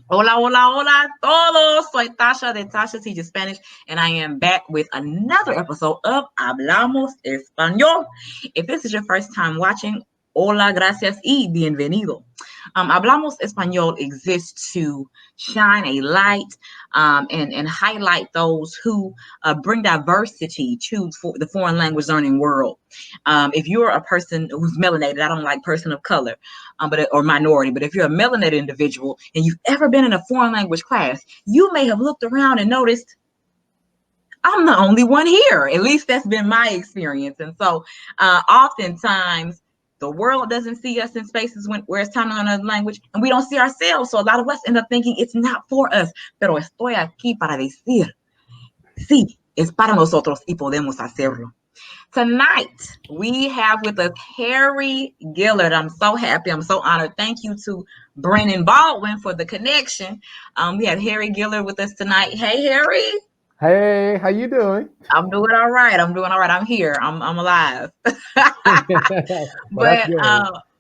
Hola, hola, hola a todos. Soy Tasha de Tasha Teaches Spanish, and I am back with another episode of Hablamos Español. If this is your first time watching, hola, gracias y bienvenido. Hablamos Español exists to shine a light and highlight those who bring diversity to the foreign language learning world. If you're a person who's melanated, I don't like person of color, or minority, but if you're a melanated individual and you've ever been in a foreign language class, you may have looked around and noticed, I'm the only one here. At least that's been my experience. And so oftentimes the world doesn't see us in spaces where it's time to learn another language, and we don't see ourselves. So a lot of us end up thinking it's not for us. Pero estoy aquí para decir, sí, es para nosotros y podemos hacerlo. Tonight, we have with us Harry Gilliard. I'm so happy. I'm so honored. Thank you to Brennan Baldwin for the connection. We have Harry Gilliard with us tonight. Hey, Harry. Hey, how you doing? I'm doing all right. I'm here. I'm alive. But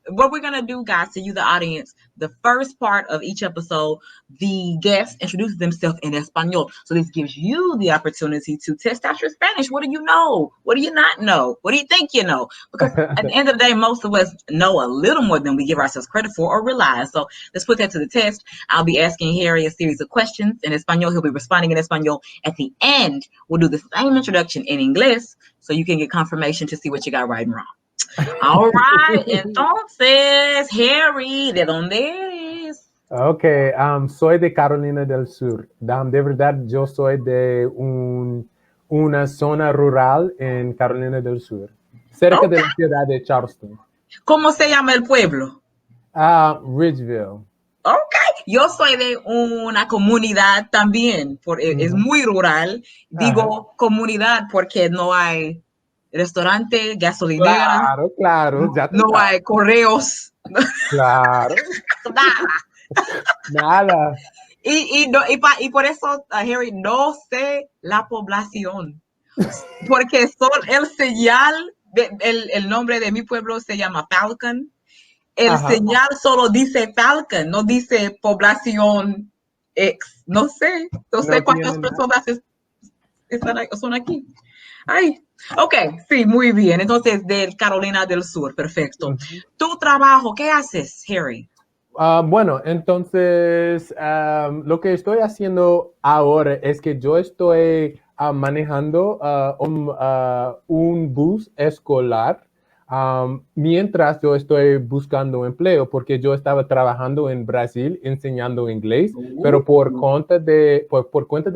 what we're going to do, guys, to you, the audience, the first part of each episode, the guest introduces themselves in Espanol. So this gives you the opportunity to test out your Spanish. What do you know? What do you not know? What do you think you know? Because at the end of the day, most of us know a little more than we give ourselves credit for or realize. So let's put that to the test. I'll be asking Harry a series of questions in Espanol. He'll be responding in Espanol. At the end, we'll do the same introduction in English so you can get confirmation to see what you got right and wrong. All right, entonces, Harry, ¿de dónde eres? Okay, soy de Carolina del Sur. De verdad, yo soy de una zona rural en Carolina del Sur, cerca de la ciudad de Charleston. ¿Cómo se llama el pueblo? Ridgeville. Okay, yo soy de una comunidad también, es muy rural. Digo comunidad porque no hay restaurante, gasolinera. Claro. Ya no hay correos. Claro. Nada. Y por eso, Harry, no sé la población. Porque el señal, el nombre de mi pueblo se llama Falcon. El señal solo dice Falcon, no dice población X. No sé cuántas personas son aquí. Ay, ok, sí, muy bien. Entonces, de Carolina del Sur, perfecto. ¿Tu trabajo, qué haces, Harry? Bueno, entonces, lo que estoy haciendo ahora es que yo estoy manejando un bus escolar mientras yo estoy buscando empleo, porque yo estaba trabajando en Brasil enseñando inglés, pero por cuenta de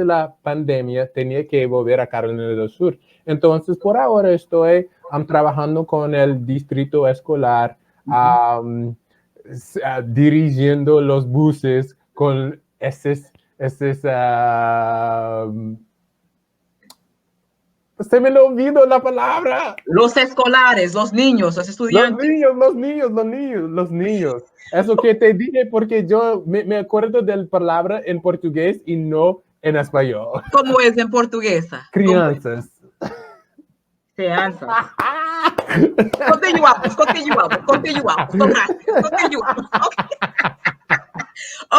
la pandemia tenía que volver a Carolina del Sur. Entonces, por ahora estoy trabajando con el distrito escolar, dirigiendo los buses con se me lo olvidó la palabra. Los escolares, los niños, los estudiantes. Los niños. Eso que te dije porque yo me acuerdo de la palabra en portugués y no en español. ¿Cómo es en portuguesa? Crianças. Crianças. Continuamos.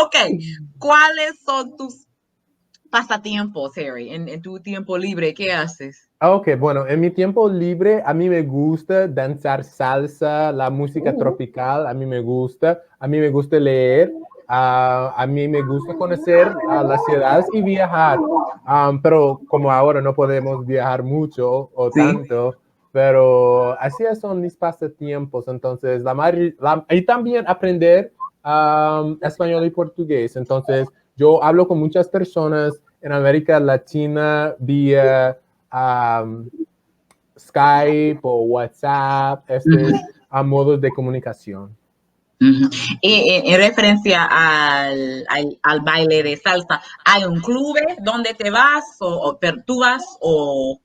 Okay. ¿Cuáles son tus pasatiempos, Harry? En tu tiempo libre, ¿qué haces? Ok, bueno, en mi tiempo libre a mí me gusta danzar salsa, la música tropical, a mí me gusta leer, a mí me gusta conocer las ciudades y viajar, pero como ahora no podemos viajar mucho o tanto, pero así son mis pasatiempos. Entonces, y también aprender español y portugués. Entonces, yo hablo con muchas personas en América Latina vía Skype o WhatsApp, a modos de comunicación. Y en referencia al baile de salsa, ¿hay un club donde te vas o tú vas o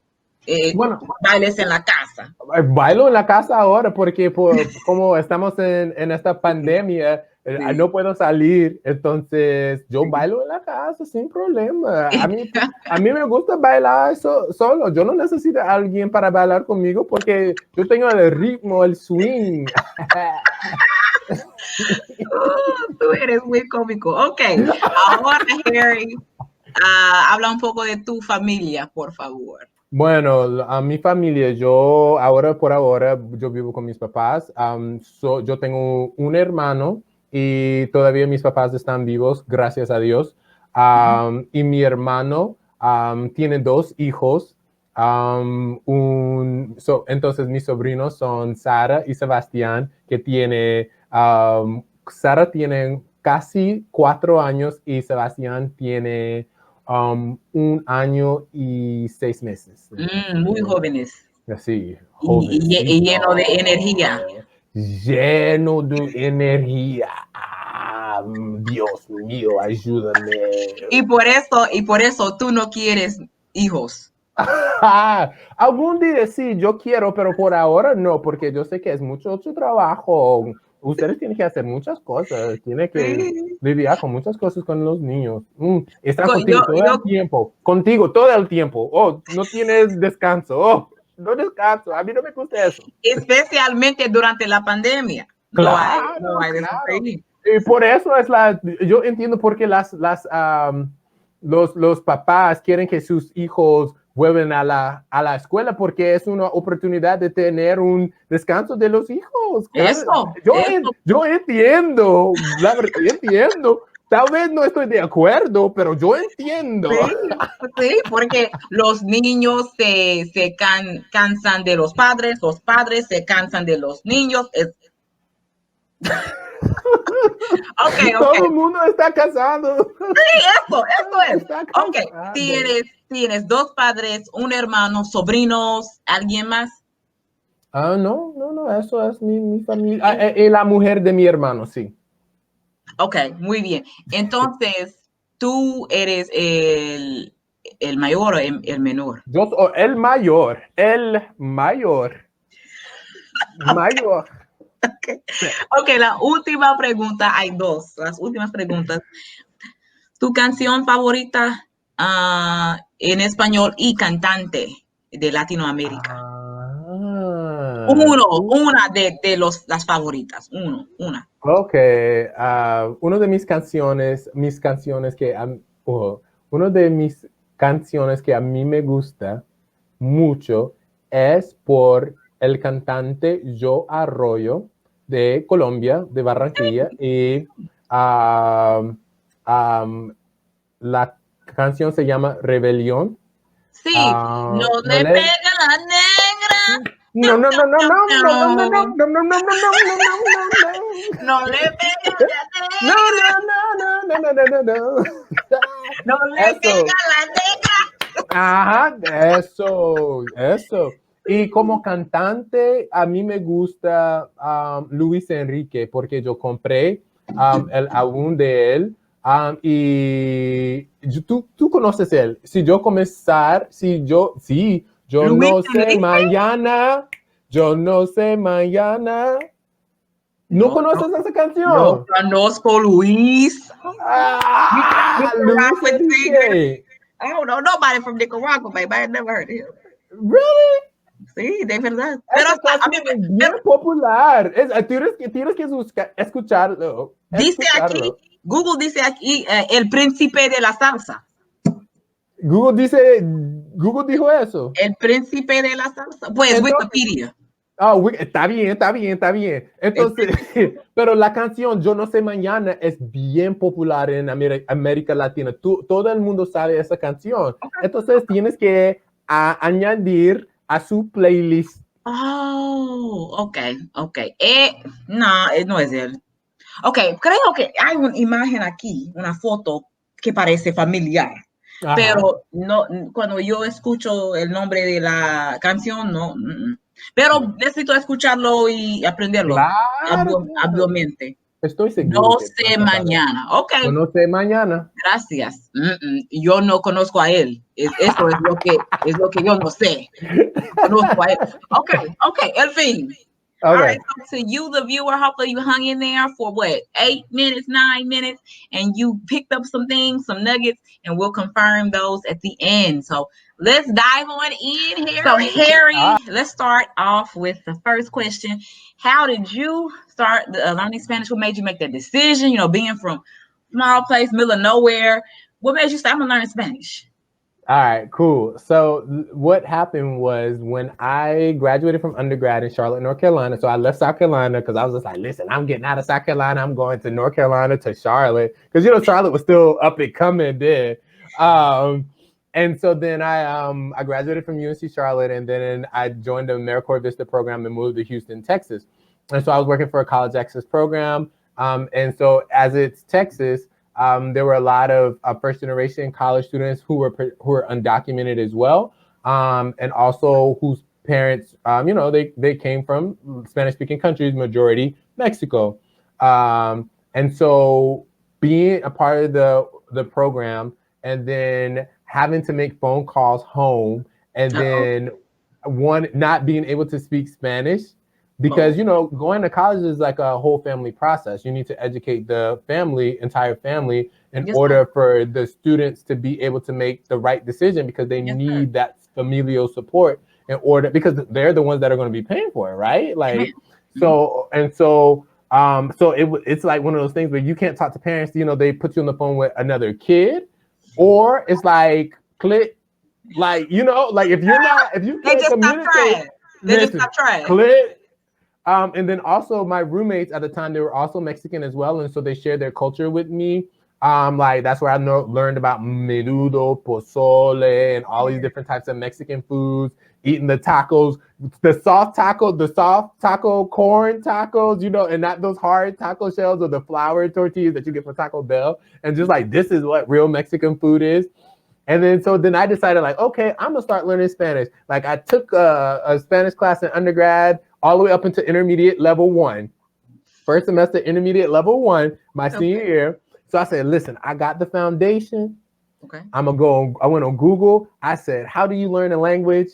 bailes en la casa? Bailo en la casa ahora porque como estamos en esta pandemia, no puedo salir, entonces yo bailo en la casa sin problema. A mí me gusta bailar solo, yo no necesito a alguien para bailar conmigo porque yo tengo el ritmo, el swing. Tú eres muy cómico. Ok, ahora, Harry, habla un poco de tu familia, por favor. Bueno, a mi familia, por ahora, yo vivo con mis papás. Yo tengo un hermano y todavía mis papás están vivos, gracias a Dios. Y mi hermano tiene 2 hijos. Entonces mis sobrinos son Sara y Sebastián, Sara tiene casi 4 años y Sebastián tiene 1 año y 6 meses. Muy jóvenes Así, y jovencito. lleno de energía. Lleno de energía. Dios mío, ayúdame. Y por eso tú no quieres hijos. Algún día sí, yo quiero, pero por ahora no, porque yo sé que es mucho trabajo. Ustedes tienen que hacer muchas cosas, tienen que Sí. lidiar con muchas cosas con los niños. Están Yo, contigo todo yo, el tiempo, contigo todo el tiempo. Oh, no tienes descanso. Oh, no descanso. A mí no me gusta eso. especialmente durante la pandemia, no Claro, hay de claro. sonreír. Y por eso yo entiendo por qué los papás quieren que sus hijos vuelvan a la escuela, porque es una oportunidad de tener un descanso de los hijos. Claro. Eso. Yo entiendo, la verdad, yo entiendo. Tal vez no estoy de acuerdo, pero yo entiendo. Sí, sí, porque los niños se cansan de los padres se cansan de los niños. Ok, ok. Todo el mundo está casado. Sí, eso es. Está Ok, casado. tienes 2 padres, un hermano, sobrinos, ¿alguien más? No, eso es mi familia. Y la mujer de mi hermano, sí. Ok, muy bien. Entonces, tú eres el mayor o el menor. Yo soy el mayor. Mayor. Ok, la última pregunta, hay 2, las últimas preguntas. ¿Tu canción favorita en español y cantante de Latinoamérica? Una de las favoritas, una. Ok, uno de uno de mis canciones que a mí me gusta mucho es por el cantante Joe Arroyo de Colombia, de Barranquilla, y la canción se llama Rebelión. Sí, no No le le pega la negra. no, no, no, no, no, no, no, no, no, no, no, no, no, no, no, no, no. No le pega la No, negra. no, no, no, no, no, no, no. No le Eso. pega la negra. Ajá, eso. Y como cantante, a mí me gusta Luis Enrique porque yo compré el álbum de él y tú conoces él. Yo Luis no sé Enrique. mañana, yo no sé mañana. ¿No No, conoces esa no canción? conozco Luis. Luis Nicaraguan singer. Enrique. I don't know nobody from Nicaragua, baby. I never heard of him. Really? Sí, de verdad. Pero Esa a mí, canción es bien pero popular. Tienes que escucharlo. dice aquí, Google dice aquí, el príncipe de la salsa. Google dijo eso. El príncipe de la salsa. Pues Entonces, Wikipedia. está bien, está bien, está bien. Entonces, pero la canción Yo no sé mañana es bien popular en América Latina. Todo el mundo sabe esa canción. Entonces, tienes que añadir a su playlist. Oh, ok. No es él. Ok, creo que hay una imagen aquí, una foto que parece familiar, Ajá. pero no, cuando yo escucho el nombre de la canción, no. Pero necesito escucharlo y aprenderlo Claro, claro. hábilmente. Estoy seguro No que vas sé a saber. mañana. Ok, Yo no sé mañana. gracias. Yo no conozco a él. Eso es lo que yo no sé. No conozco a él. Ok, el fin. All right, Okay. so to you, the viewer, hopefully you hung in there for what, 8 minutes, 9 minutes, and you picked up some things, some nuggets, and we'll confirm those at the end. So let's dive on in, Harry. So, Harry, let's start off with the first question. How did you start learning Spanish? What made you make that decision? You know, being from small place, middle of nowhere. What made you say, I'm going to learn Spanish? All right, cool. So what happened was when I graduated from undergrad in Charlotte, North Carolina, so I left South Carolina because I was just like, listen, I'm getting out of South Carolina. I'm going to North Carolina to Charlotte because, you know, Charlotte was still up and coming then. And so then I graduated from UNC Charlotte, and then I joined the AmeriCorps Vista program and moved to Houston, Texas. And so I was working for a college access program. And so as it's Texas, there were a lot of first-generation college students who were undocumented as well, and also whose parents, you know, they came from Spanish-speaking countries, majority Mexico. And so being a part of the program and then having to make phone calls home and then not being able to speak Spanish, because, you know, going to college is like a whole family process. You need to educate the entire family, in order for the students to be able to make the right decision, because they need that familial support in order, because they're the ones that are going to be paying for it, right? Like, so it's like one of those things where you can't talk to parents, you know, they put you on the phone with another kid, or it's like, click, like, you know, like if you can't communicate, they just stop trying. Click. And then also my roommates at the time, they were also Mexican as well. And so they shared their culture with me. Like that's where I learned about menudo, pozole, and all these different types of Mexican foods, eating the tacos, the soft taco corn tacos, you know, and not those hard taco shells or the flour tortillas that you get from Taco Bell. And just like, this is what real Mexican food is. And then I decided, like, okay, I'm gonna start learning Spanish. Like I took a Spanish class in undergrad all the way up into intermediate level 1. First semester, intermediate level 1, my senior year. So I said, listen, I got the foundation. Okay. I went on Google. I said, how do you learn a language?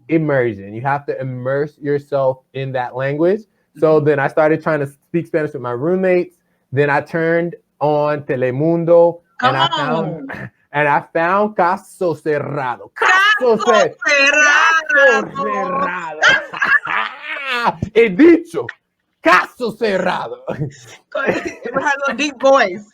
Immersion. You have to immerse yourself in that language. So then I started trying to speak Spanish with my roommates. Then I turned on Telemundo. And I found Caso Cerrado. Caso Cerrado. He dicho. Caso Cerrado. It had a little deep voice.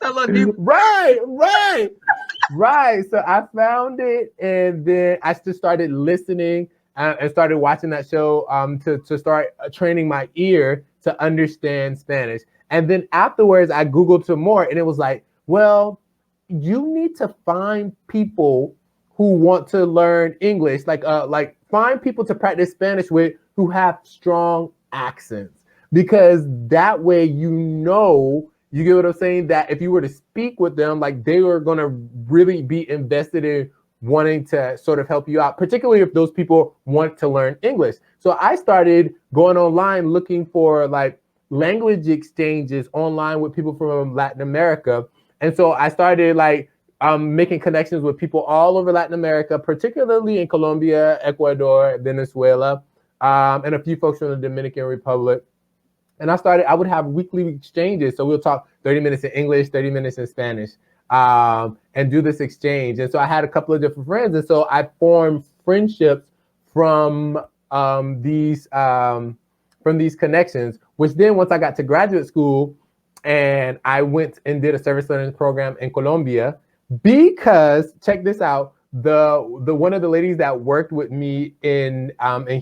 Right. So I found it, and then I just started listening and started watching that show to start training my ear to understand Spanish. And then afterwards, I Googled some more, and it was like, well, you need to find people who want to learn English, like find people to practice Spanish with who have strong accents, because that way, you know, you get what I'm saying, that if you were to speak with them, like they were going to really be invested in wanting to sort of help you out, particularly if those people want to learn English. So I started going online looking for like language exchanges online with people from Latin America. And so I started like making connections with people all over Latin America, particularly in Colombia, Ecuador, Venezuela, and a few folks from the Dominican Republic. And I would have weekly exchanges. So we'll talk 30 minutes in English, 30 minutes in Spanish, and do this exchange. And so I had a couple of different friends. And so I formed friendships from these connections, which then once I got to graduate school and I went and did a service learning program in Colombia, because check this out, the one of the ladies that worked with me in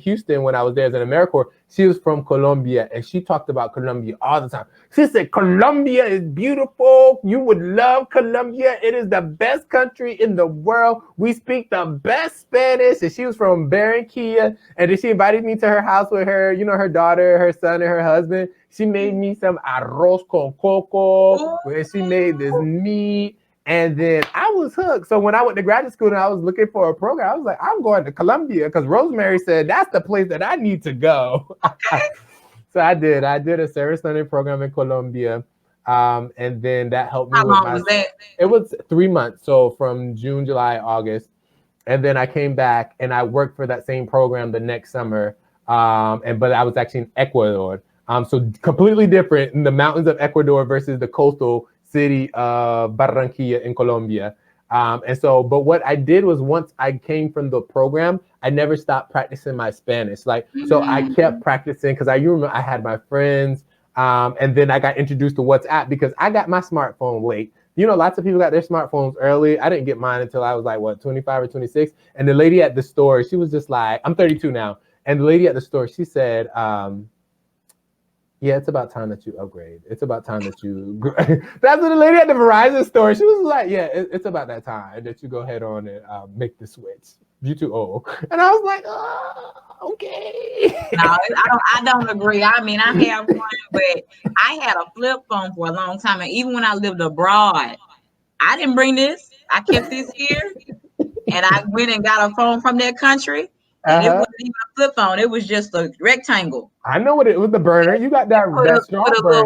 Houston when I was there as an AmeriCorps, she was from Colombia, and she talked about Colombia all the time. She said, Colombia is beautiful. You would love Colombia. It is the best country in the world. We speak the best Spanish. And she was from Barranquilla, and then she invited me to her house with her, you know, her daughter, her son, and her husband. She made me some arroz con coco, where she made this meat. And then I was hooked. So when I went to graduate school and I was looking for a program, I was like, I'm going to Colombia, because Rosemary said that's the place that I need to go. Okay. So I did a service learning program in Colombia. And then that helped me. How long was that? It was 3 months. So from June, July, August. And then I came back and I worked for that same program the next summer. But I was actually in Ecuador. So completely different in the mountains of Ecuador versus the coastal city of Barranquilla in Colombia. And so, but what I did was once I came from the program, I never stopped practicing my Spanish. Like, so I kept practicing because I remember I had my friends, and then I got introduced to WhatsApp because I got my smartphone late. You know, lots of people got their smartphones early. I didn't get mine until I was like, what, 25 or 26? And the lady at the store, she was just like, I'm 32 now. And the lady at the store, she said, yeah, it's about time that you upgrade. It's about time that you. That's what the lady at the Verizon store. She was like, "Yeah, it's about that time that you go ahead on and make the switch. You too old." And I was like, "Oh, okay." No, I don't agree. I mean, I have one, but I had a flip phone for a long time, and even when I lived abroad, I didn't bring this. I kept this here, and I went and got a phone from that country, and it wasn't even a flip phone. It was just a rectangle. I know what it was. The burner. You got that strong burner.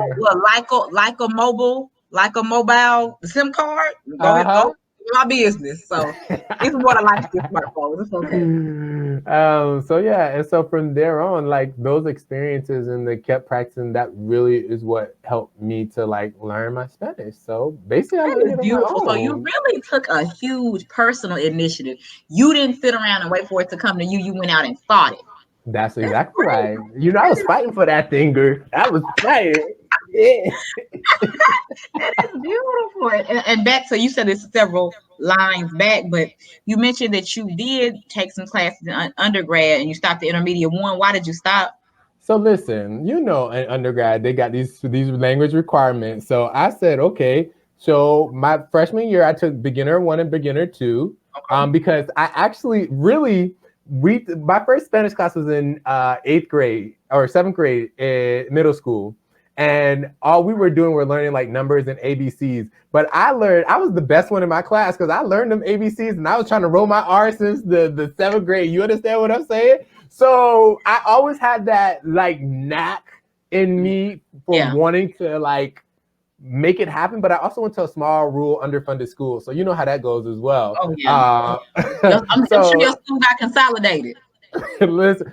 Like a mobile SIM card. Go my business. So it's what I like this smartphone. It's okay. So yeah, and so from there on, like those experiences and the kept practicing, that really is what helped me to like learn my Spanish. So basically, I learned it on beautiful. my own. So you really took a huge personal initiative. You didn't sit around and wait for it to come to you. You went out and fought it. That's exactly right. You know, I was fighting for that thing, girl. I was fighting. Yeah. That is beautiful. And back, so you said it's several lines back, but you mentioned that you did take some classes in undergrad and you stopped the intermediate one. Why did you stop? So listen, you know, in undergrad they got these language requirements. So I said, okay. So my freshman year, I took beginner 1 and beginner 2, because I actually really. My first Spanish class was in 8th grade or 7th grade in middle school. And all we were doing were learning like numbers and ABCs. But I was the best one in my class because I learned them ABCs and I was trying to roll my R since the 7th grade. You understand what I'm saying? So I always had that like knack in me for wanting to like make it happen, but I also went to a small rural underfunded school, so you know how that goes as well. Oh yeah, I'm sure your school got consolidated. Listen,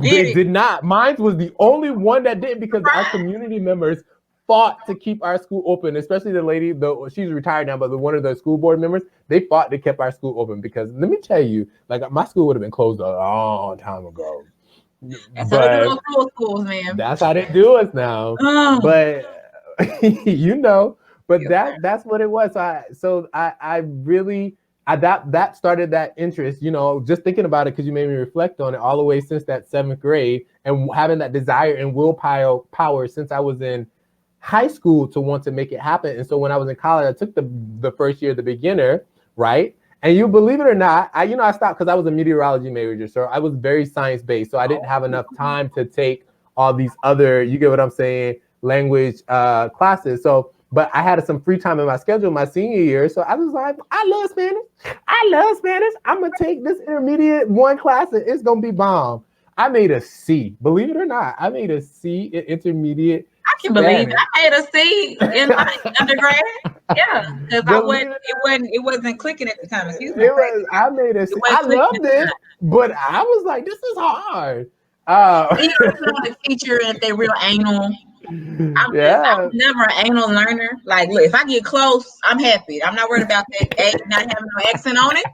they did not. Mine was the only one that didn't because our community members fought to keep our school open, especially the lady, she's retired now, but one of the school board members, they fought to keep our school open because let me tell you, like my school would have been closed a long time ago. That's how they do those schools, man. That's how they do us now. But you know, but that's what it was. So I really that started that interest, you know, just thinking about it because you made me reflect on it all the way since that 7th grade and having that desire and willpower since I was in high school to want to make it happen. And so when I was in college, I took the first year, the beginner, right? And you believe it or not, I stopped because I was a meteorology major, so I was very science based. So I didn't have enough time to take all these other, you get what I'm saying, language classes. So, but I had some free time in my schedule my senior year. So I was like, I love Spanish. I'm going to take this intermediate 1 class and it's going to be bomb. I made a C, believe it or not. I made a C in intermediate. I can believe it. I made a C in my undergrad. Yeah, because it wasn't clicking at the time. Excuse me. I made a C. I loved it, but I was like, this is hard. You know the teacher and they real anal. I'm never an anal learner. Like, look, if I get close, I'm happy. I'm not worried about that A not having no accent on it.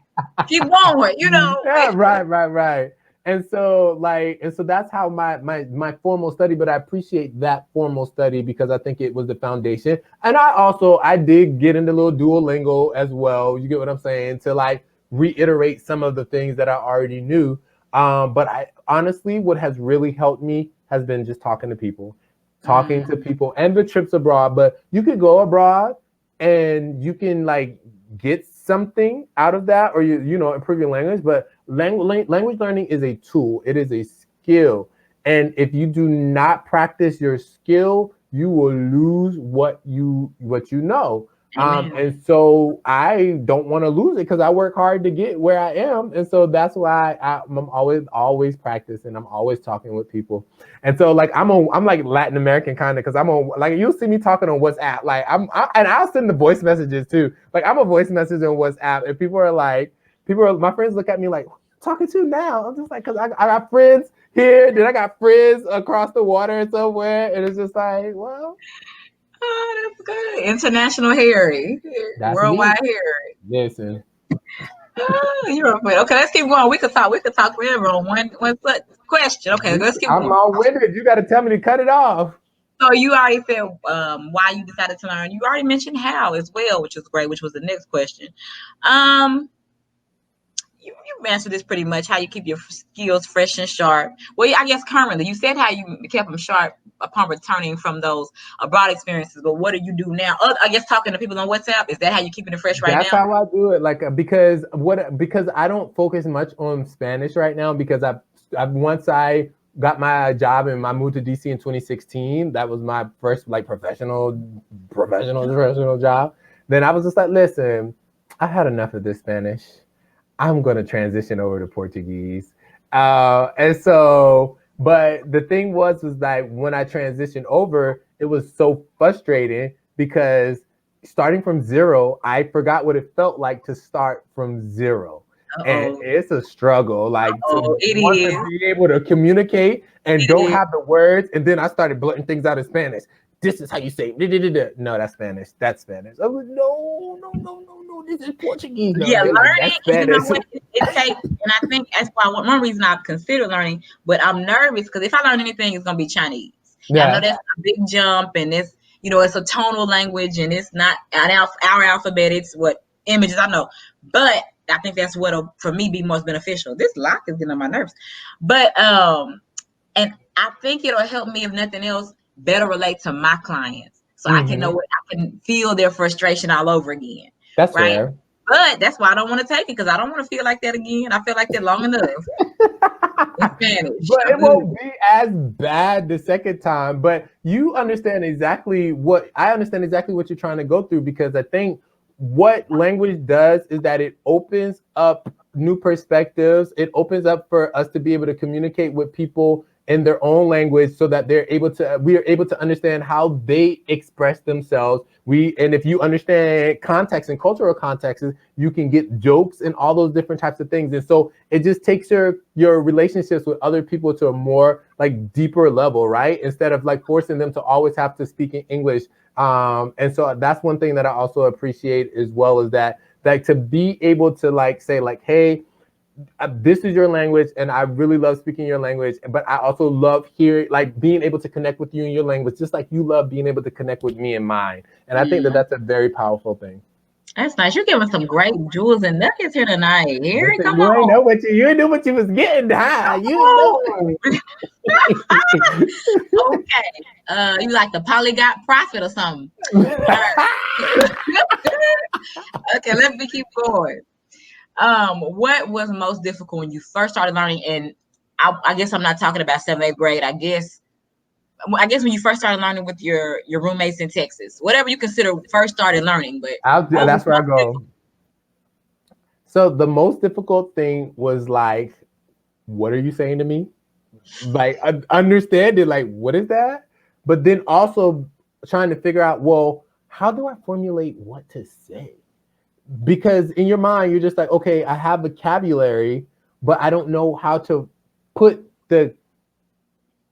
Keep going, you know. Yeah, right. And so that's how my formal study, but I appreciate that formal study because I think it was the foundation. And I did get into a little Duolingo as well. You get what I'm saying? To like reiterate some of the things that I already knew. But I honestly, what has really helped me has been just talking to people and the trips abroad. But you could go abroad and you can like get something out of that, or you know, improve your language. But language learning is a tool. It is a skill. And if you do not practice your skill, you will lose what you know. And so I don't want to lose it because I work hard to get where I am. And so that's why I'm always practicing. I'm always talking with people. And so like I'm like Latin American kind of because I'm on, like you'll see me talking on WhatsApp. Like and I'll send the voice messages too. Like I'm a voice message on WhatsApp and my friends look at me like, what are you talking to now? I'm just like, because I got friends here, then I got friends across the water somewhere. And it's just like, well, Oh, that's good. International Harry. That's Worldwide me. Harry. Listen, Oh, you're okay. Okay, let's keep going. We could talk. We could talk forever on one question. Okay, let's keep I'm going. long-winded. You got to tell me to cut it off. So you already said why you decided to learn. You already mentioned how as well, which is great. Which was the next question. Um, you answered this pretty much. How you keep your skills fresh and sharp. Well, I guess currently you said how you kept them sharp upon returning from those abroad experiences. But what do you do now? I guess talking to people on WhatsApp. Is that how you keeping it fresh right That's now? how I do it. Like because I don't focus much on Spanish right now because I once I got my job and I moved to DC in 2016. That was my first like professional job. Then I was just like, listen, I had enough of this Spanish. I'm gonna transition over to Portuguese. And so, but the thing was like when I transitioned over, it was so frustrating because starting from zero, I forgot what it felt like to start from zero. And Uh-oh. it's a struggle, like to Oh, it want to is. be able to communicate and It don't is. have the words. And then I started blurting things out in Spanish. This is how you say it. No, that's Spanish. That's Spanish. I was no. This is Portuguese. No, Yeah, that's learning, and you know Spanish. what? It takes, and I think that's why one reason I consider learning, but I'm nervous because if I learn anything, it's gonna be Chinese. And I know Yeah. that's a big jump, and it's it's a tonal language, and it's not our alphabet. It's what images I know, but I think that's what'll for me be most beneficial. This lock is getting on my nerves, but and I think it'll help me if nothing else better relate to my clients, so I can know Mm-hmm. what I can feel their frustration all over again, That's right? fair. But that's why I don't want to take it because I don't want to feel like that again. I feel like that long enough in Spanish. But I'm it good. won't be as bad the second time. But you understand exactly what I understand exactly what you're trying to go through because I think what language does is that it opens up new perspectives. It opens up for us to be able to communicate with people in their own language so that we are able to understand how they express themselves. And if you understand context and cultural contexts, you can get jokes and all those different types of things. And so it just takes your relationships with other people to a more like deeper level, right? Instead of like forcing them to always have to speak in English. And so that's one thing that I also appreciate as well is that like to be able to like say like, hey, this is your language and I really love speaking your language, but I also love hearing like being able to connect with you in your language just like you love being able to connect with me in mine. And I think that that's a very powerful thing. That's nice. You're giving some great jewels and nuggets here tonight. Harry, Listen, come on. you ain't know what you was getting, huh? You ain't know. Oh. Okay. You like the Polygot Prophet or something? All right. Okay, let me keep going. What was most difficult when you first started learning? And I guess I'm not talking about 7th, 8th grade. I guess when you first started learning with your roommates in Texas, whatever you consider first started learning. But what was That's where I most difficult? go. So the most difficult thing was like, what are you saying to me? Like, understand it. Like, what is that? But then also trying to figure out, well, how do I formulate what to say? Because in your mind, you're just like, okay, I have vocabulary, but I don't know how to put the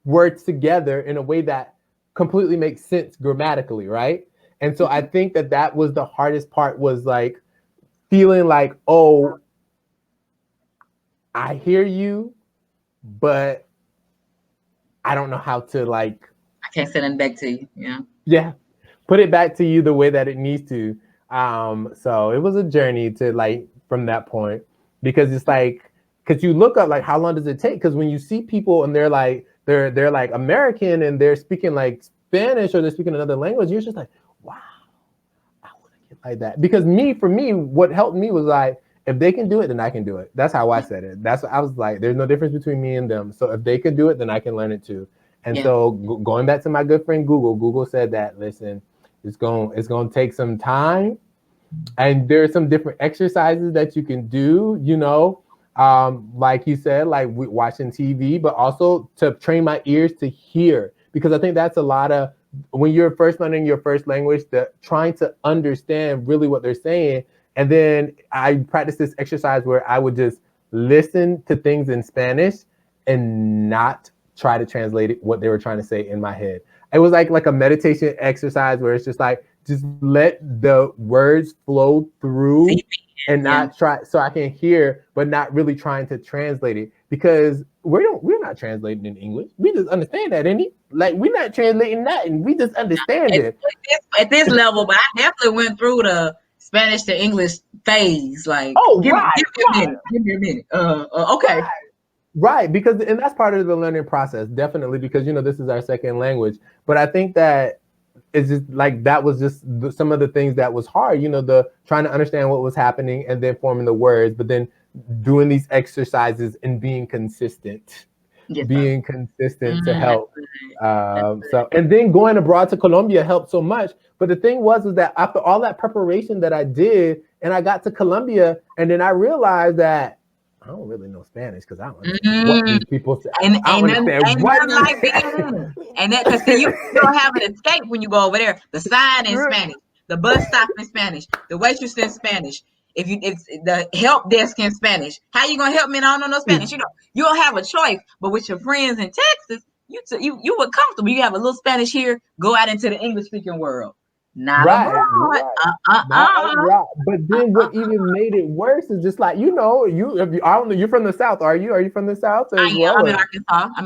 words together in a way that completely makes sense grammatically, right? And so I think that was the hardest part was like feeling like, oh, I hear you, but I don't know how to like, I can't send it back to you. yeah, put it back to you the way that it needs to. So it was a journey to like from that point because it's like because you look up like how long does it take? Because when you see people and they're like American and they're speaking like Spanish or they're speaking another language, you're just like, wow, I want to get like that. Because for me, what helped me was like if they can do it, then I can do it. That's how I said it. That's what I was like. There's no difference between me and them. So if they can do it, then I can learn it too. And Yeah. so going back to my good friend Google said that listen, it's going to take some time, and there's some different exercises that you can do. Like you said, like watching TV, but also to train my ears to hear because I think that's a lot of when you're first learning your first language, trying to understand really what they're saying. And then I practiced this exercise where I would just listen to things in Spanish and not try to translate it, what they were trying to say in my head. it was like a meditation exercise where it's just like, just let the words flow through and not try, so I can hear, but not really trying to translate it, because we're not translating in English. We just understand that, ain't it? Like, we're not translating that, and we just understand it. At this level, but I definitely went through the Spanish to English phase. Like, give me a minute. Okay. Right, because, and that's part of the learning process, definitely, because, you know, this is our second language. But I think that it's just like, that was just some of the things that was hard, you know, the trying to understand what was happening and then forming the words, but then doing these exercises and being consistent. To help. So, and then going abroad to Colombia helped so much. But the thing was that after all that preparation that I did, and I got to Colombia, and then I realized that I don't really know Spanish, because I don't understand what these people say. And that, because you don't have an escape when you go over there. The sign in Spanish, the bus stop in Spanish, the waitress in Spanish. If the help desk in Spanish, how you gonna help me? And I don't know no Spanish. You know, you don't have a choice. But with your friends in Texas, you were comfortable. You have a little Spanish here, go out into the English speaking world. Not abroad. Right. But then what even made it worse is just like, you know, I don't know, you're from the South, are you? Are you from the South as well? I'm in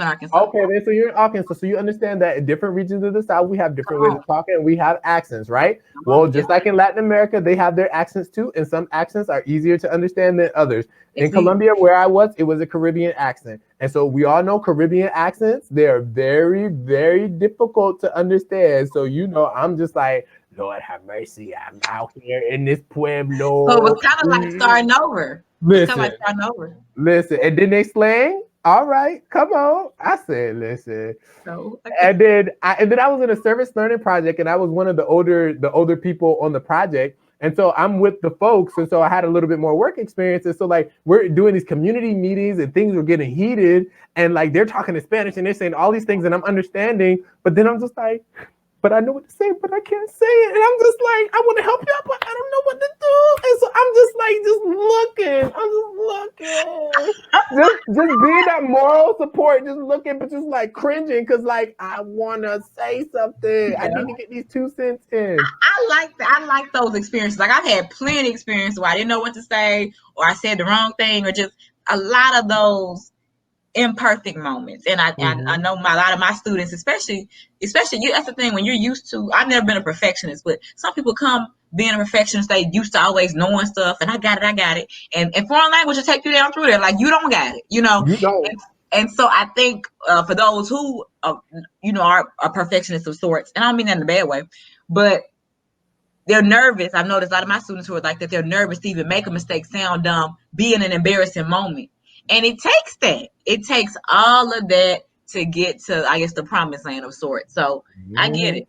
Arkansas. Okay, then so you're in Arkansas, so you understand that in different regions of the South, we have different ways of talking, and we have accents, right? Well, just like in Latin America, they have their accents too, and some accents are easier to understand than others. In Colombia, where I was, it was a Caribbean accent. And so we all know Caribbean accents, they're very, very difficult to understand. So, you know, I'm just like, Lord have mercy, I'm out here in this pueblo. So it was kind of like starting over. Listen, and then they slang. All right, come on. I said, listen. So, okay. And then I was in a service learning project, and I was one of the older people on the project. And so I'm with the folks, and so I had a little bit more work experience. And so, like, we're doing these community meetings, and things were getting heated, and like they're talking in Spanish and they're saying all these things, and I'm understanding, but then I'm just like, but I know what to say, but I can't say it. And I'm just like, I want to help you out, but I don't know what to do. And so I'm just like, just being that moral support, just looking, but just like cringing, because like, I want to say something. Yeah. I need to get these 2 cents in. I like that. I like those experiences. Like, I've had plenty of experiences where I didn't know what to say, or I said the wrong thing, or just a lot of those imperfect moments. And I know a lot of my students, especially you, that's the thing, when you're used to, I've never been a perfectionist, but some people come being a perfectionist, they used to always knowing stuff, and I got it. And foreign language will take you down through there. Like, you don't got it, you know? You don't. And so I think for those who, you know, are perfectionists of sorts, and I don't mean that in a bad way, but they're nervous. I've noticed a lot of my students who are like that, they're nervous to even make a mistake, sound dumb, be in an embarrassing moment. And it takes that. It takes all of that to get to, I guess, the promised land of sorts. So I get it.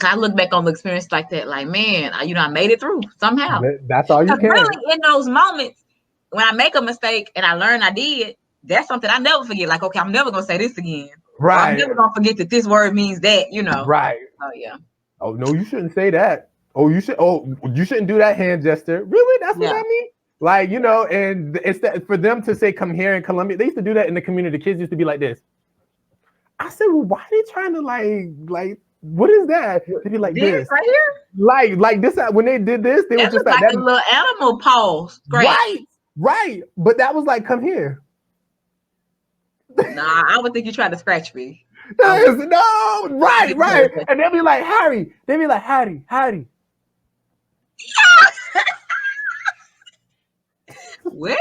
I look back on the experience like that, like, man, I made it through somehow. That's all you can. Really, in those moments, when I make a mistake and I learn I did, that's something I never forget. Like, okay, I'm never going to say this again. Right. I'm never going to forget that this word means that, you know. Right. Oh, yeah. Oh, no, you shouldn't say that. You shouldn't do that hand gesture. Really? That's what I mean? Like, you know, and it's for them to say, come here in Colombia. They used to do that in the community. The kids used to be like this. I said, well, why are they trying to like, what is that? They'd be like this. Right here? Like this, when they did this, they were just like that. A little animal pause. Right. But that was like, come here. Nah, I would think you tried to scratch me. No, right. And they'll be like, Harry. They'll be like, Harry. What?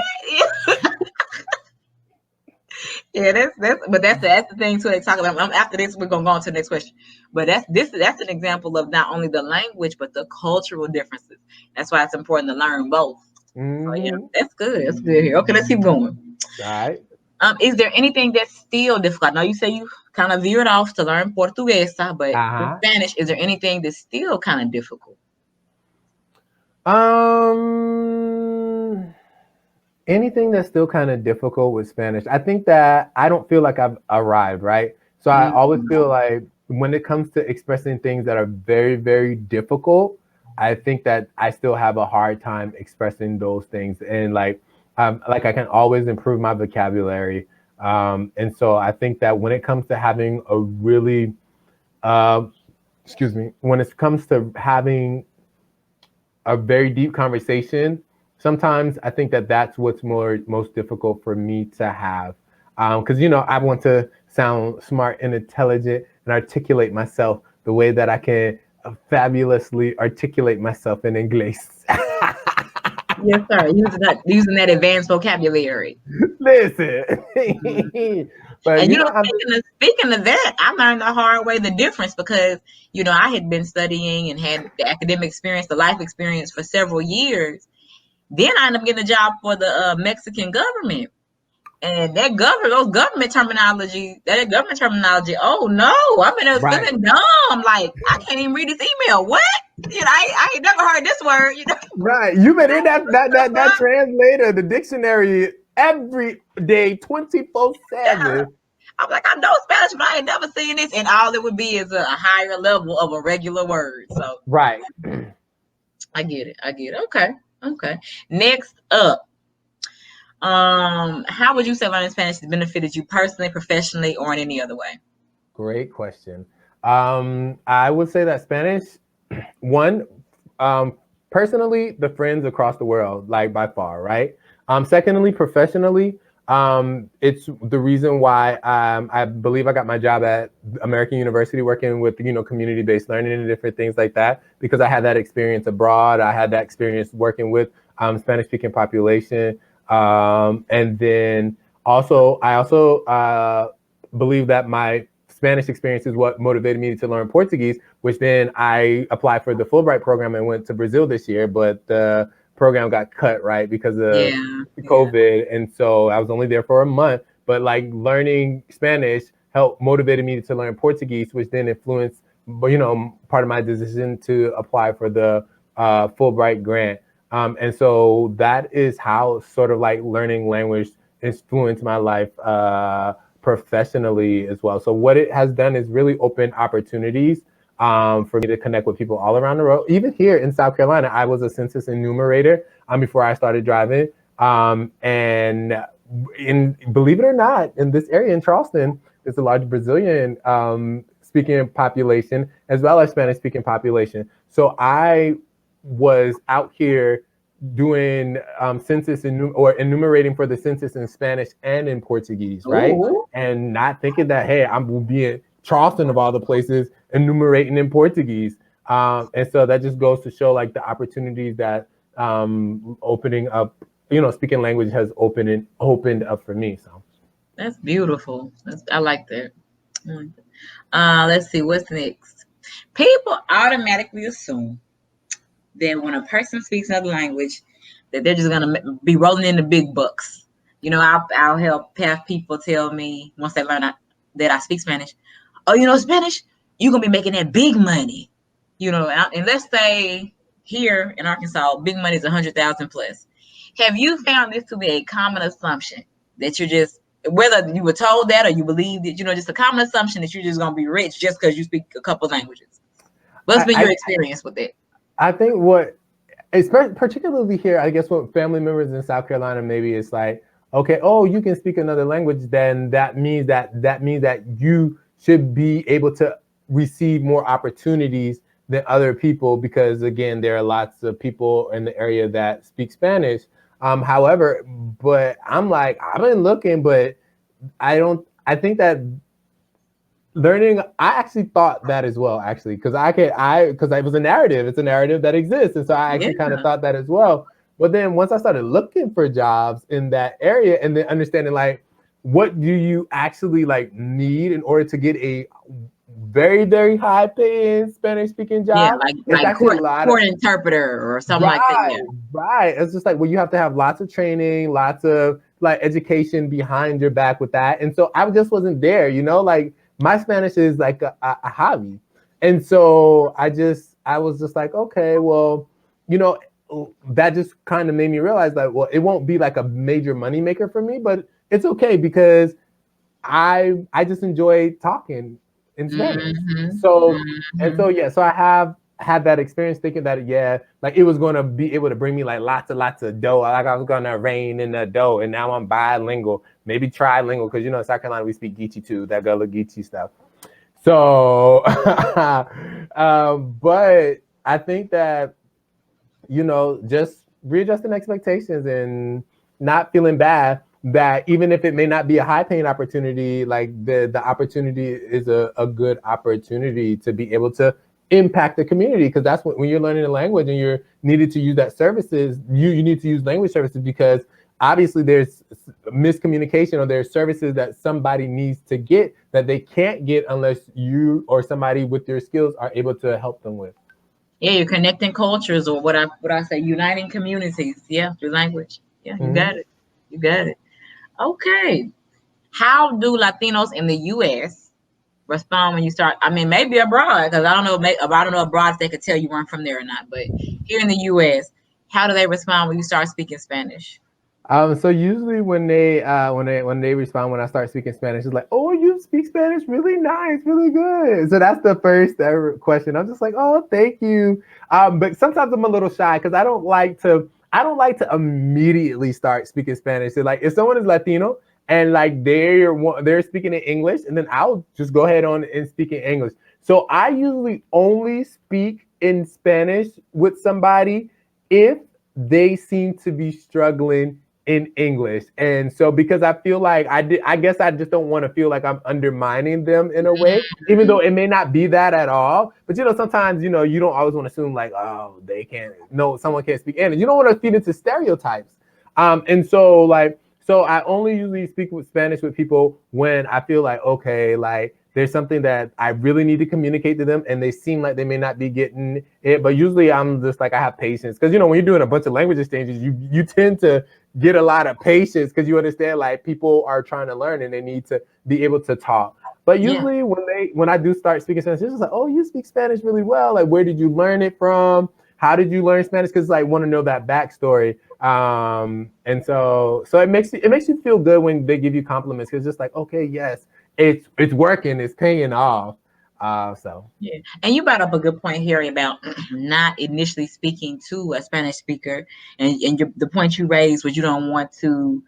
Yeah, that's the thing too. They talk about. After this, we're gonna go on to the next question. But that's an example of not only the language but the cultural differences. That's why it's important to learn both. So yeah, that's good. That's good here. Okay, let's keep going. All right. Is there anything that's still difficult? I know you say you kind of veered off to learn Portuguesa, but in Spanish, is there anything that's still kind of difficult? Anything that's still kind of difficult with Spanish. I think that I don't feel like I've arrived, right? So I always feel like when it comes to expressing things that are very, very difficult, I think that I still have a hard time expressing those things. And like I can always improve my vocabulary. And so I think that when it comes to having a really excuse me, when it comes to having a very deep conversation, sometimes I think that that's what's most difficult for me to have. Because, I want to sound smart and intelligent and articulate myself the way that I can fabulously articulate myself in English. Yes, sir. Using that advanced vocabulary. Listen. But, and speaking of that, I learned the hard way the difference because, I had been studying and had the academic experience, the life experience for several years. Then I ended up getting a job for the Mexican government. And that government terminology, oh no, I'm in there feeling dumb. Like, I can't even read this email. What? I ain't never heard this word, Right. You've been in that translator, the dictionary every day, 24/7. Yeah. I'm like, I know Spanish, but I ain't never seen this. And all it would be is a higher level of a regular word. So right. I get it. Okay. Next up. How would you say learning Spanish has benefited you personally, professionally, or in any other way? Great question. I would say that Spanish, one, personally, the friends across the world, like by far, right? Secondly, professionally, it's the reason why I believe I got my job at American University working with, community-based learning and different things like that, because I had that experience abroad. I had that experience working with Spanish-speaking population. And then I also believe that my Spanish experience is what motivated me to learn Portuguese, which then I applied for the Fulbright program and went to Brazil this year, but the program got cut, right, because of COVID. And so I was only there for a month, but like learning Spanish motivated me to learn Portuguese, which then influenced, part of my decision to apply for the Fulbright grant. And so that is how sort of like learning language influenced my life professionally as well. So what it has done is really open opportunities for me to connect with people all around the world. Even here in South Carolina, I was a census enumerator before I started driving. And believe it or not, in this area in Charleston, there's a large Brazilian speaking population as well as Spanish speaking population. So I was out here doing census or enumerating for the census in Spanish and in Portuguese, right? Ooh. And not thinking that, hey, I will be in Charleston of all the places enumerating in Portuguese. And so that just goes to show like the opportunities that opening up, speaking language has opened up for me. So that's beautiful. I like that. Let's see, what's next? People automatically assume that when a person speaks another language, that they're just gonna be rolling in the big bucks. I'll have people tell me once they learn that I speak Spanish. Oh, Spanish, you're gonna be making that big money. And let's say here in Arkansas, big money is 100,000 plus. Have you found this to be a common assumption that you're just, whether you were told that or you believe that, just a common assumption that you're just gonna be rich just because you speak a couple languages? What's been your experience with it? I think particularly here, I guess what family members in South Carolina, maybe it's like, okay, oh, you can speak another language, then that means that you should be able to receive more opportunities than other people, because again, there are lots of people in the area that speak Spanish. However, but I'm like, I've been looking, but I think that learning, I actually thought that as well, actually, because it was a narrative. It's a narrative that exists. And so I actually kind of thought that as well. But then once I started looking for jobs in that area and then understanding like, what do you actually like need in order to get a very, very high paying Spanish speaking job? Yeah, like court interpreter or something like that. Yeah. Right. It's just like, well, you have to have lots of training, lots of like education behind your back with that. And so I just wasn't there, like my Spanish is like a hobby. And so I was just like, okay, well, that just kind of made me realize that, well, it won't be like a major money maker for me, but it's okay because I just enjoy talking in Spanish. So I have had that experience thinking that, like it was going to be able to bring me like lots of dough. Like I was going to reign in the dough, and now I'm bilingual, maybe trilingual, because in South Carolina we speak Geechee too, that Gullah Geechee stuff. So, but I think that, just readjusting expectations and not feeling bad that even if it may not be a high paying opportunity, like the opportunity is a good opportunity to be able to impact the community, because that's when you're learning a language and you're needed to use that services, you need to use language services, because obviously there's miscommunication or there's services that somebody needs to get that they can't get unless you or somebody with your skills are able to help them with. Yeah, you're connecting cultures, or what I say, uniting communities. Yeah, through language. Yeah, you got it. You got it. Okay. How do Latinos in the U.S. respond when you start? I mean, maybe abroad, because I don't know. I don't know abroad if they could tell you weren't from there or not. But here in the U.S., how do they respond when you start speaking Spanish? So usually when they respond when I start speaking Spanish, it's like, "Oh, you speak Spanish really nice, really good." So that's the first question. I'm just like, "Oh, thank you." But sometimes I'm a little shy because I don't like to immediately start speaking Spanish. So like, if someone is Latino and like they're speaking in English, and then I'll just go ahead on and speak in English. So I usually only speak in Spanish with somebody if they seem to be struggling in English. And so because I feel like I guess I just don't want to feel like I'm undermining them in a way, even though it may not be that at all. But sometimes, you don't always want to assume like, oh, they can't, no, someone can't speak English. You don't want to feed into stereotypes. And so I only usually speak with Spanish with people when I feel like, okay, like there's something that I really need to communicate to them and they seem like they may not be getting it. But usually I'm just like, I have patience. Because, when you're doing a bunch of language exchanges, you tend to get a lot of patience because you understand like people are trying to learn and they need to be able to talk. But usually when I do start speaking Spanish, it's just like, oh, you speak Spanish really well. Like, where did you learn it from? How did you learn Spanish? Because like want to know that backstory. And so it makes you feel good when they give you compliments, because it's just like, okay, yes, it's working, it's paying off. So yeah, and you brought up a good point, Harry, about not initially speaking to a Spanish speaker, and the point you raised was you don't want to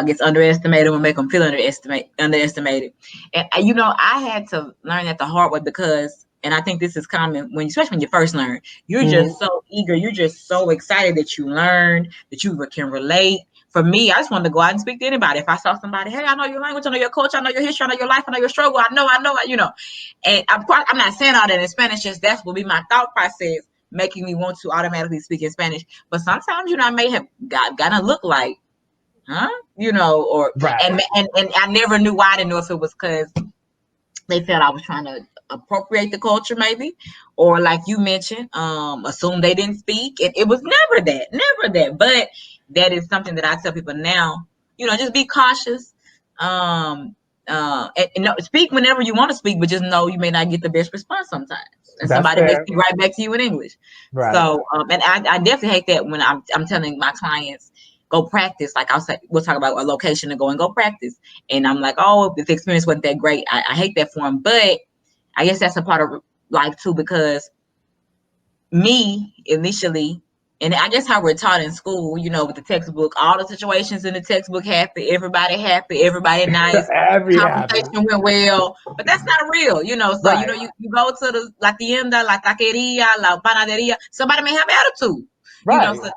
get underestimated or make them feel underestimated. And I had to learn that the hard way, because, and I think this is common especially when you first learn, you're just so eager, you're just so excited that you learned, that you can relate. For me, I just wanted to go out and speak to anybody. If I saw somebody, hey, I know your language, I know your culture, I know your history, I know your life, I know your struggle, I know, And I'm not saying all that in Spanish, just that's what be my thought process, making me want to automatically speak in Spanish. But sometimes, I may have gotta look like, huh? Or right. And I never knew why. I didn't know if it was because they felt I was trying to appropriate the culture, maybe, or like you mentioned, assume they didn't speak. It was never that. But that is something that I tell people now. Just be cautious. And speak whenever you want to speak, but just know you may not get the best response sometimes, and That's somebody may fair. speak right back to you in English. Right. So, and I definitely hate that when I'm telling my clients, go practice. Like we'll talk about a location to go and go practice. And I'm like, oh, if the experience wasn't that great, I hate that for them. But I guess that's a part of life too, because me initially, and I guess how we're taught in school, with the textbook, all the situations in the textbook happy, everybody nice, conversation went well, but that's not real, So right. You go to the la tienda, la taqueria, la panaderia, somebody may have attitude, Right. So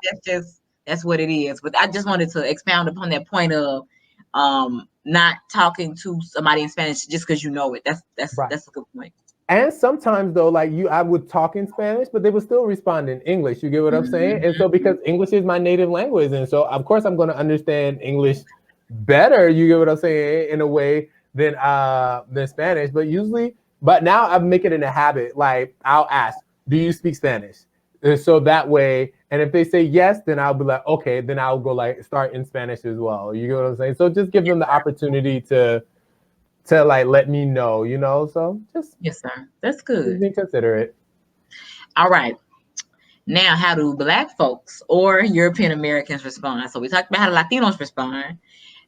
that's what it is. But I just wanted to expound upon that point of not talking to somebody in Spanish just because you know it. That's a good point. And sometimes though, like I would talk in Spanish, but they would still respond in English. You get what I'm saying? And so because English is my native language, and so of course I'm going to understand English better. You get what I'm saying, in a way than Spanish. But now I'm making it a habit. Like I'll ask, "Do you speak Spanish?" And so that way, and if they say yes, then I'll be like, okay, then I'll go like start in Spanish as well. You get what I'm saying? So just give them the opportunity to like let me know, so just yes, sir. That's good. be considerate. All right. Now, how do Black folks or European Americans respond? So we talked about how the Latinos respond.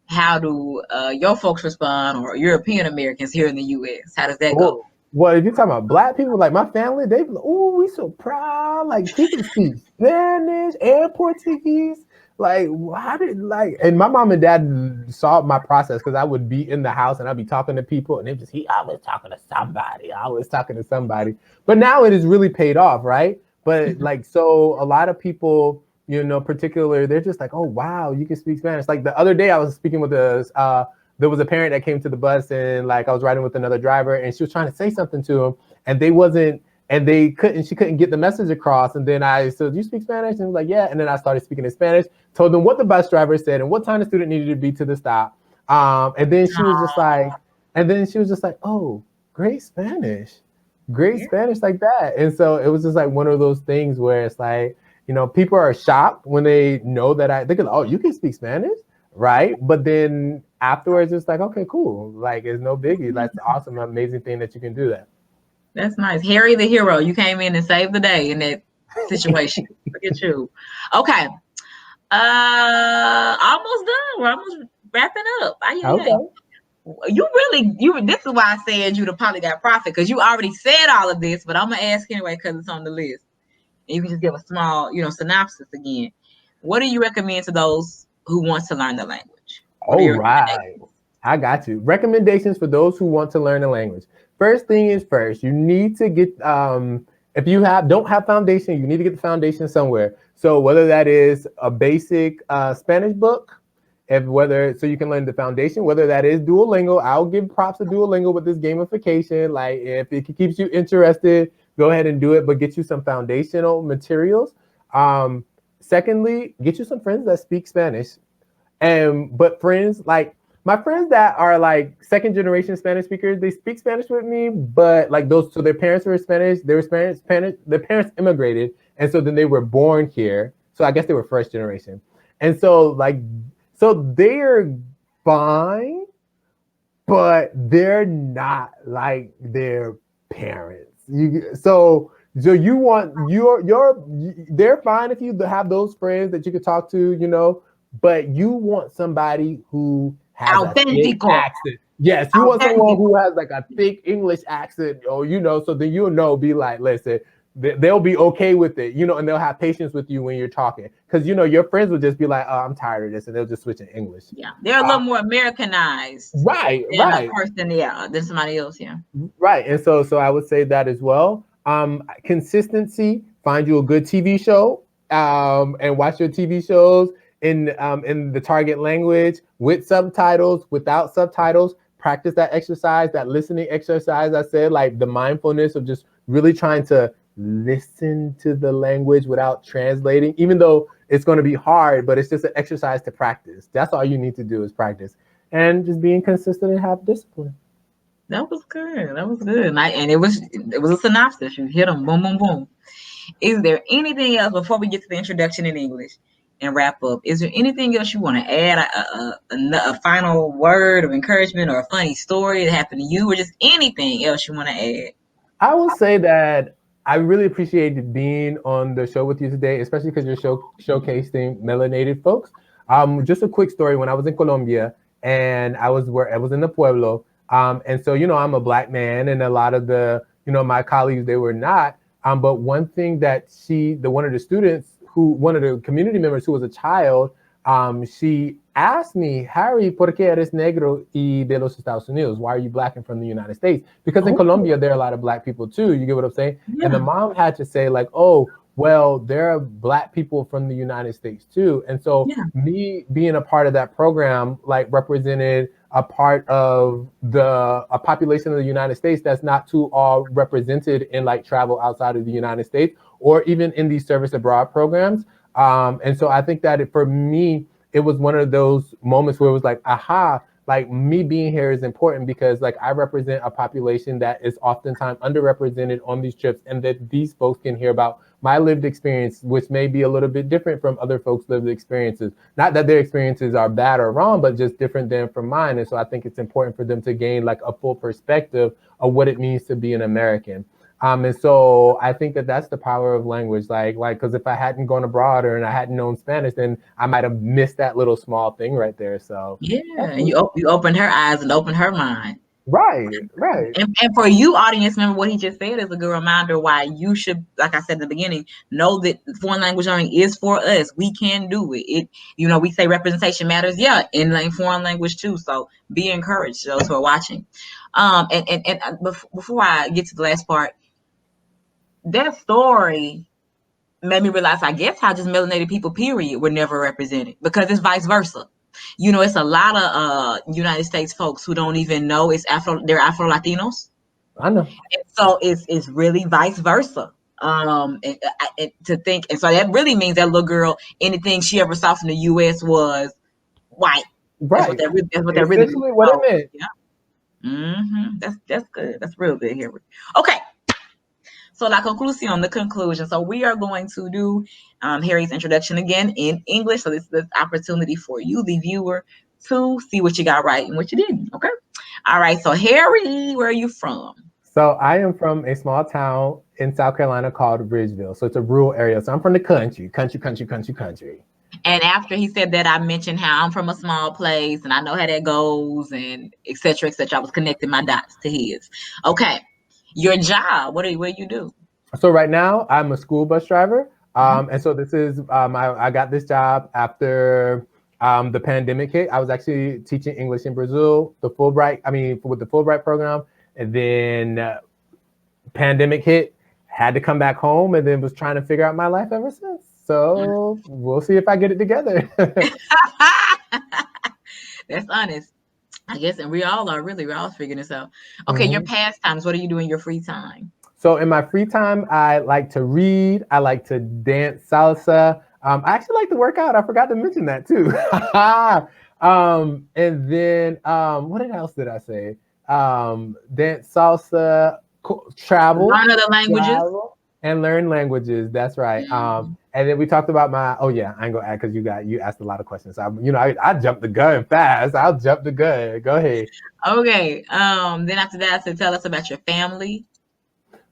How do your folks respond, or European Americans here in the U.S.? How does that go? Well, if you're talking about Black people, like my family, they be like, oh, we so proud. Like she can speak Spanish and Portuguese. Like, how did and my mom and dad saw my process because I would be in the house and I'd be talking to people and they just, he always talking to somebody, always talking to somebody. But now it has really paid off, right? But like, so a lot of people, you know, particularly, they're just like, oh, wow, you can speak Spanish. Like the other day I was speaking with there was a parent that came to the bus and like I was riding with another driver and she was trying to say something to him and she couldn't get the message across. And then I said, do you speak Spanish? And he was like, yeah. And then I started speaking in Spanish, told them what the bus driver said and what time the student needed to be to the stop. And then she was just like, oh, great Spanish like that. And so it was just like one of those things where it's like, you know, people are shocked when they know that they go, oh, you can speak Spanish, right? But then afterwards, it's like, okay, cool. Like, it's no biggie. That's awesome, amazing thing that you can do that. That's nice. Harry the hero. You came in and saved the day in that situation. Look at you. Okay. Almost done. We're almost wrapping up. Okay. This is why I said you the Polygot Prophet, because you already said all of this, but I'm gonna ask anyway because it's on the list. And you can just give a small, synopsis again. What do you recommend to those who want to learn the language? All right. I got you. Recommendations for those who want to learn the language. First thing is first, you need to get, if you don't have foundation, you need to get the foundation somewhere. So whether that is a basic Spanish book, so you can learn the foundation, whether that is Duolingo. I'll give props to Duolingo with this gamification. Like if it keeps you interested, go ahead and do it, but get you some foundational materials. Secondly, get you some friends that speak Spanish. But friends, like my friends that are like second generation Spanish speakers, they speak Spanish with me, but like so their parents were Spanish, their parents immigrated, and so then they were born here. So I guess they were first generation. And so they're fine, but they're not like their parents. They're fine if you have those friends that you could talk to, but you want somebody who has a thick accent. Yes, you want someone who has like a thick English accent, or so then be like, listen, they'll be okay with it, and they'll have patience with you when you're talking, because your friends will just be like, oh, I'm tired of this, and they'll just switch in English. Yeah, they're a little more Americanized, right? A person, than somebody else, right. And so I would say that as well. Consistency. Find you a good TV show, and watch your TV shows in the target language with subtitles, without subtitles. Practice that exercise, that listening exercise. I said, like the mindfulness of just really trying to listen to the language without translating, even though it's going to be hard, but it's just an exercise to practice. That's all you need to do is practice, and just being consistent and have discipline. That was good. And it was a synopsis. You hit them, boom, boom, boom. Is there anything else before we get to the introduction in English and wrap up? Is there anything else you want to add? A final word of encouragement or a funny story that happened to you, or just anything else you want to add? I will say that I really appreciated being on the show with you today, especially because you're showcasing melanated folks. Just a quick story. When I was in Colombia and I was in the pueblo, and so I'm a Black man, and a lot of my colleagues, they were not. But one thing that one of the community members who was a child, she asked me, Harry, ¿por qué eres negro y de los Estados Unidos? Why are you Black and from the United States? Because in Colombia, there are a lot of Black people too. You get what I'm saying? Yeah. And the mom had to say like, oh, well, there are Black people from the United States too. And so me being a part of that program, like represented a part of a population of the United States that's not too all represented in like travel outside of the United States or even in these service abroad programs. And so I think that for me, it was one of those moments where it was like, aha, like me being here is important because like I represent a population that is oftentimes underrepresented on these trips, and that these folks can hear about my lived experience, which may be a little bit different from other folks' lived experiences. Not that their experiences are bad or wrong, but just different than from mine. And so I think it's important for them to gain like a full perspective of what it means to be an American. And so I think that that's the power of language, like, because if I hadn't gone abroad and I hadn't known Spanish, then I might have missed that little small thing right there. So yeah, you opened her eyes and opened her mind. Right. And for you, audience member, what he just said is a good reminder why you should, like I said in the beginning, know that foreign language learning is for us. We can do it. We say representation matters. Yeah, in foreign language too. So be encouraged, those who are watching. And before I get to the last part, that story made me realize, I guess, how just melanated people, period, were never represented, because it's vice versa. It's a lot of United States folks who don't even know they're Afro Latinos. I know. And so it's really vice versa. And to think, and so that really means that little girl, anything she ever saw from the U.S. was white. Right. That's what that really means. Essentially what it meant. Yeah. That's good. That's real good here. Okay. So la conclusión, the conclusion. So we are going to do Harry's introduction again in English. So this is the opportunity for you, the viewer, to see what you got right and what you didn't. Okay. All right. So Harry, where are you from? So I am from a small town in South Carolina called Bridgeville. So it's a rural area. So I'm from the country. And after he said that, I mentioned how I'm from a small place and I know how that goes, and et cetera, et cetera. I was connecting my dots to his. Okay. Your job, what do you do? So right now I'm a school bus driver. And so this is, I got this job after the pandemic hit. I was actually teaching English in Brazil, with the Fulbright program. And then pandemic hit, had to come back home, and then was trying to figure out my life ever since. So we'll see if I get it together. That's honest, I guess. And we're all figuring this out. Okay, your pastimes, what do you do in your free time? So in my free time, I like to read. I like to dance salsa. I actually like to work out. I forgot to mention that too. And then what else did I say? Dance salsa, travel. Learn other languages. And learn languages. That's right. And then we talked about I ain't gonna add because you asked a lot of questions. I jumped the gun fast. I'll jump the gun. Go ahead. Okay. Then after that, so tell us about your family.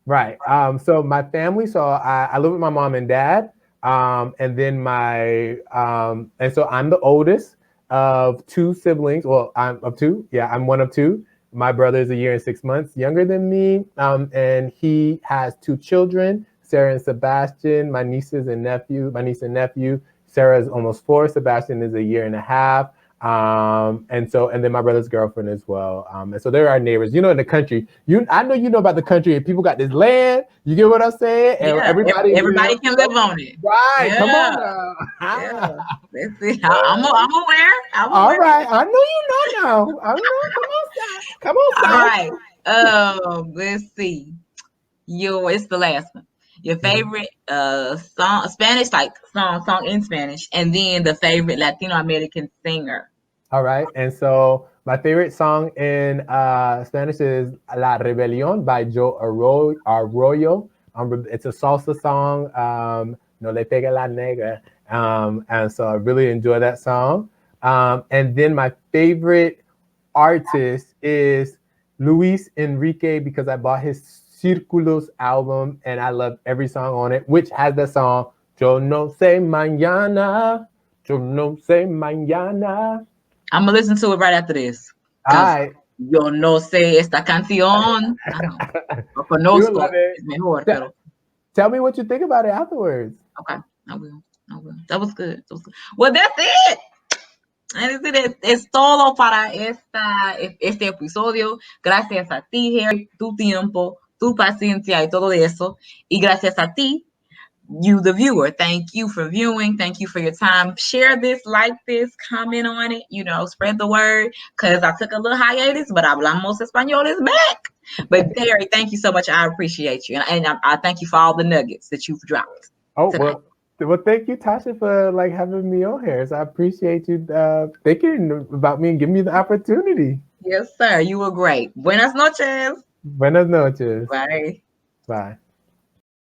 Right. So my family. So I live with my mom and dad. And then and so I'm the oldest of two siblings. Well, I'm of two. Yeah, I'm one of two. My brother is a year and 6 months younger than me. And he has two children, Sarah and Sebastian, my niece and nephew. Sarah is almost 4. Sebastian is a year and a half. And then my brother's girlfriend as well. And so they're our neighbors. In the country, I know you know about the country, and people got this land. You get what I'm saying? And everybody can live on it. Right. Yeah. Come on now. Yeah. Let's see. I'm aware. All right. I know you know now. I know. Come on, Sam. All right. Let's see. It's the last one. Your favorite song, Spanish, like song in Spanish, and then the favorite Latino American singer. All right. And so my favorite song in Spanish is La Rebelión by Joe Arroyo. It's a salsa song. No le pega la negra. And so I really enjoy that song. And then my favorite artist is Luis Enrique, because I bought his Círculos album and I love every song on it, which has the song Yo no sé mañana, yo no sé mañana. I'm gonna listen to it right after this. All right. Yo no sé esta canción. Lo conozco. Es mejor, pero. Tell me what you think about it afterwards. Okay, I will. That was good. Well, that's it. Es todo para este episodio. Gracias a ti, Harry, tu tiempo, tu paciencia y todo eso. Y gracias a ti, you, the viewer. Thank you for viewing. Thank you for your time. Share this, like this, comment on it, spread the word, because I took a little hiatus, but Hablamos Español is back. But Harry, thank you so much. I appreciate you. And I thank you for all the nuggets that you've dropped. Oh, tonight. Well, thank you, Tasha, for having me on here. So I appreciate you thinking about me and giving me the opportunity. Yes, sir. You were great. Buenas noches. Buenas noches. Bye. Bye.